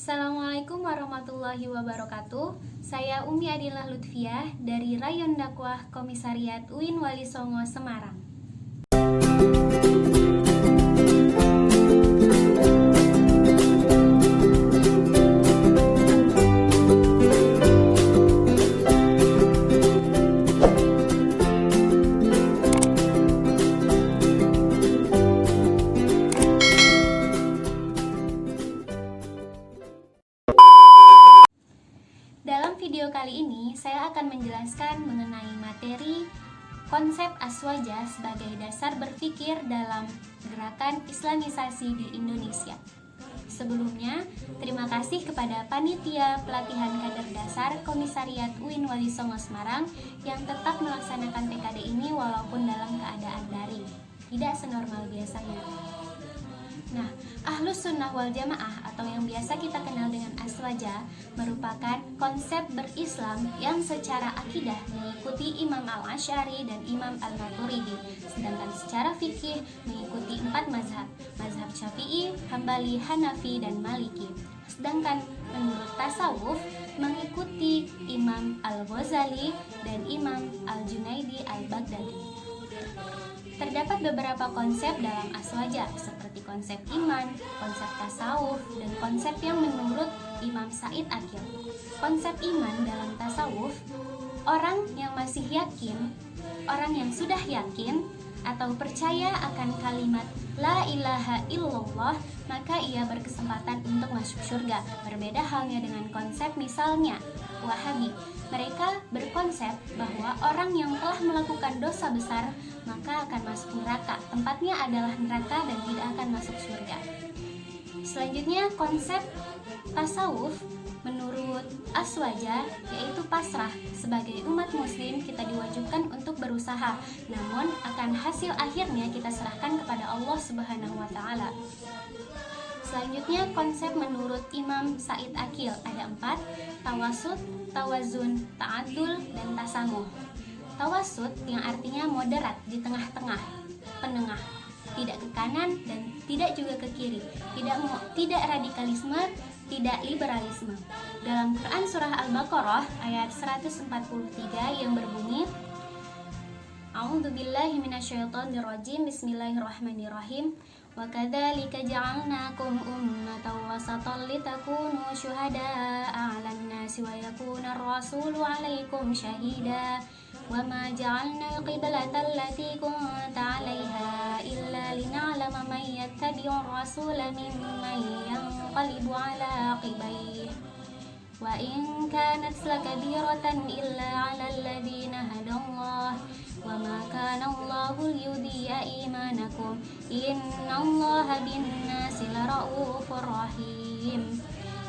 Assalamualaikum warahmatullahi wabarakatuh. Saya Umi Adillah Lutfiah dari Rayon Dakwah Komisariat UIN Wali Songo Semarang. Dalam video kali ini, saya akan menjelaskan mengenai materi konsep aswaja sebagai dasar berpikir dalam gerakan Islamisasi di Indonesia. Sebelumnya, terima kasih kepada Panitia Pelatihan Kader Dasar Komisariat UIN Wali Songo Semarang yang tetap melaksanakan PKD ini walaupun dalam keadaan daring, tidak senormal biasanya. Nah, Ahlus Sunnah wal Jamaah atau yang biasa kita kenal dengan aswaja merupakan konsep berislam yang secara akidah mengikuti Imam Al-Asy'ari dan Imam Al-Maturidi, sedangkan secara fikih mengikuti 4 mazhab, mazhab Syafi'i, Hambali, Hanafi, dan Maliki. Sedangkan menurut tasawuf mengikuti Imam Al-Ghazali dan Imam Al-Junaidi Al-Baghdadi. Terdapat beberapa konsep dalam aswaja seperti konsep iman, konsep tasawuf, dan konsep yang menurut Imam Said Aqil. Konsep iman dalam tasawuf, orang yang masih yakin, orang yang sudah yakin atau percaya akan kalimat La ilaha illallah, maka ia berkesempatan untuk masuk surga. Berbeda halnya dengan konsep misalnya Wahabi. Mereka berkonsep bahwa orang yang telah melakukan dosa besar maka akan masuk neraka. Tempatnya adalah neraka dan tidak akan masuk surga. Selanjutnya konsep tasawuf menurut aswaja yaitu pasrah. Sebagai umat muslim kita diwajibkan untuk berusaha, namun akan hasil akhirnya kita serahkan kepada Allah Subhanahu wa taala. Selanjutnya konsep menurut Imam Said Aqil ada 4: tawasud, tawazun, ta'adul, dan tasamuh. Tawasud yang artinya moderat, di tengah-tengah, penengah, tidak ke kanan dan tidak juga ke kiri, tidak radikalisme, tidak liberalisme. Dalam Quran surah Al-Baqarah ayat 143 yang berbunyi A'udzubillahi minasyaitonirrajim, bismillahirrahmanirrahim. Wa kadzalika ja'alnakum ummatan wasatan litakunu syuhada'a 'alan nasi wa yakuna ar-rasulu 'alaikum syahida. Wa ma ja'alna al-qiblata allati kunta 'alaiha illa lina'lama man yattabi'ur rasula mimman yanqalibu 'ala 'aqibaihi. Wa in kanat lakabiratan illa 'alal ladzina hadallah. Wa ma kana Allahu liyudhi'a imanakum innallaha bin-nasi laraufur rahim.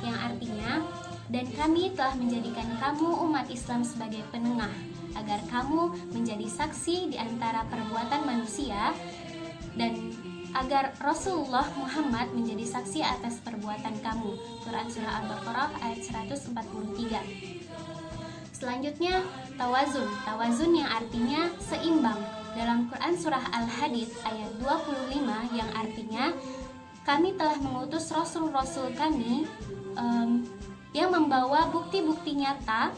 Yang artinya, dan kami telah menjadikan kamu umat Islam sebagai penengah agar kamu menjadi saksi di antara perbuatan manusia dan agar Rasulullah Muhammad menjadi saksi atas perbuatan kamu. Quran surah Al-Baqarah ayat 143. Selanjutnya tawazun. Tawazun yang artinya seimbang. Dalam Quran surah Al-Hadid ayat 25 yang artinya kami telah mengutus rasul-rasul kami yang membawa bukti-bukti nyata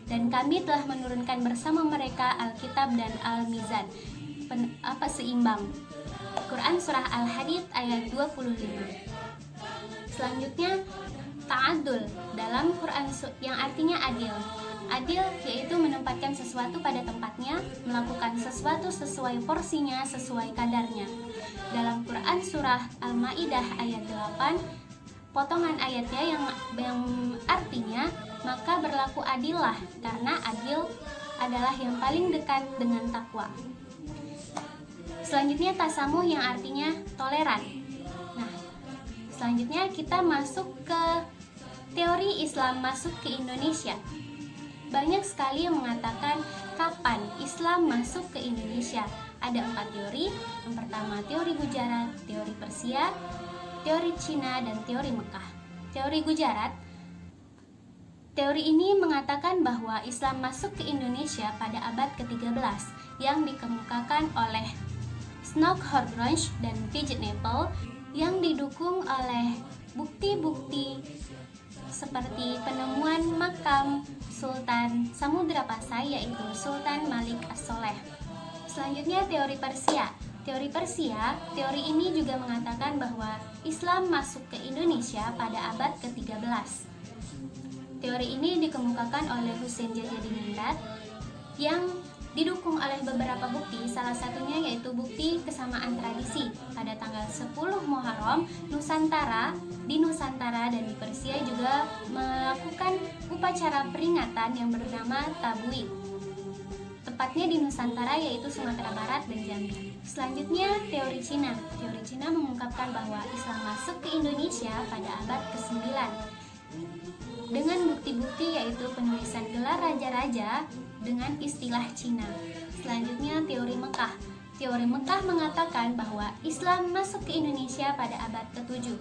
dan kami telah menurunkan bersama mereka Alkitab dan Al-Mizan. Seimbang. Quran surah Al-Hadid ayat 25. Selanjutnya ta'adul dalam Quran yang artinya adil. Adil yaitu menempatkan sesuatu pada tempatnya, melakukan sesuatu sesuai porsinya, sesuai kadarnya. Dalam Quran surah Al-Maidah ayat 8, potongan ayatnya yang artinya maka berlaku adillah karena adil adalah yang paling dekat dengan takwa. Selanjutnya tasamuh yang artinya toleran. Nah, selanjutnya kita masuk ke teori Islam masuk ke Indonesia. Banyak sekali yang mengatakan kapan Islam masuk ke Indonesia. Ada 4 teori. Yang pertama teori Gujarat, teori Persia, teori Cina, dan teori Mekah. Teori Gujarat, teori ini mengatakan bahwa Islam masuk ke Indonesia pada abad ke-13 yang dikemukakan oleh Snodgrass dan Fitz Napel yang didukung oleh bukti-bukti seperti penemuan makam Sultan Samudra Pasai yaitu Sultan Malik As-Soleh. Selanjutnya teori Persia. Teori ini juga mengatakan bahwa Islam masuk ke Indonesia pada abad ke-13. Teori ini dikemukakan oleh Husain Jajadiningrat yang didukung oleh beberapa bukti, salah satunya yaitu bukti kesamaan tradisi. Pada tanggal 10 Muharram, di Nusantara dan di Persia juga melakukan upacara peringatan yang bernama Tabuid. Tepatnya di Nusantara yaitu Sumatera Barat dan Jambi. Selanjutnya teori Cina. Teori Cina mengungkapkan bahwa Islam masuk ke Indonesia pada abad ke-9 dengan bukti-bukti yaitu penulisan gelar raja-raja dengan istilah Cina. Selanjutnya teori Mekah. Teori Mekah mengatakan bahwa Islam masuk ke Indonesia pada abad ke-7.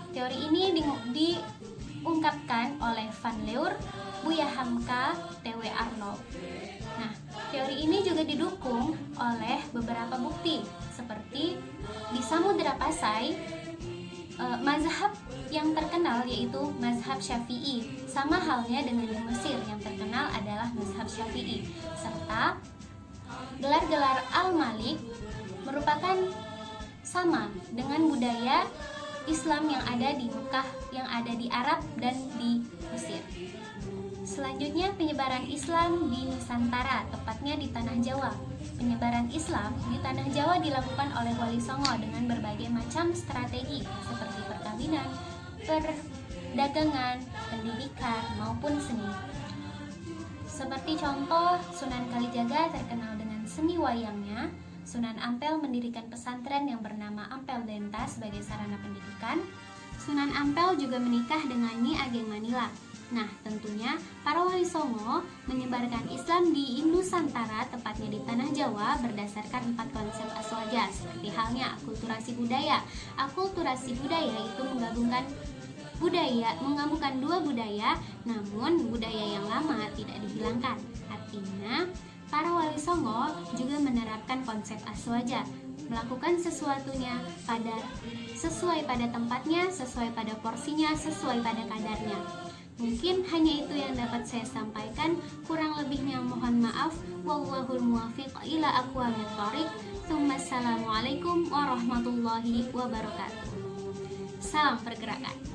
Teori ini diungkapkan oleh Van Leur, Buya Hamka, T.W. Arnold. Nah, teori ini juga didukung oleh beberapa bukti seperti di Samudra Pasai, mazhab yang terkenal yaitu mazhab Syafi'i, sama halnya dengan di Mesir yang terkenal adalah mazhab Syafi'i, serta gelar-gelar Al-Malik merupakan sama dengan budaya Islam yang ada di Mekah, yang ada di Arab dan di Mesir. Selanjutnya penyebaran Islam di Nusantara, tepatnya di Tanah Jawa. Penyebaran Islam di Tanah Jawa dilakukan oleh Wali Songo dengan berbagai macam strategi seperti perkawinan, perdagangan, pendidikan, maupun seni. Seperti contoh, Sunan Kalijaga terkenal dengan seni wayangnya. Sunan Ampel mendirikan pesantren yang bernama Ampel Denta sebagai sarana pendidikan. Sunan Ampel juga menikah dengan Nyi Ageng Manila. Nah, tentunya para wali songo menyebarkan Islam di Nusantara, tepatnya di Tanah Jawa, berdasarkan 4 konsep aswaja, seperti halnya akulturasi budaya. Akulturasi budaya itu menggabungkan 2 budaya, namun budaya yang lama tidak dihilangkan. Artinya, para wali songo juga menerapkan konsep aswaja, melakukan sesuatunya sesuai pada tempatnya, sesuai pada porsinya, sesuai pada kadarnya. Mungkin hanya itu yang dapat saya sampaikan, kurang lebihnya mohon maaf. Wallahul muwaffiq ila aqwamit thoriq. Assalamualaikum warahmatullahi wabarakatuh. Salam pergerakan.